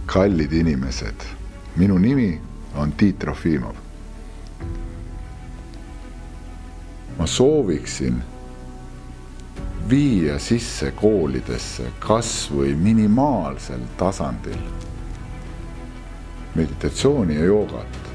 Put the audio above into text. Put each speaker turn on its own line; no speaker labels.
Kallid inimesed, minu nimi on Tiit Trofimov. Ma sooviksin viia sisse koolidesse kas või minimaalsel tasandil meditatsiooni ja joogat.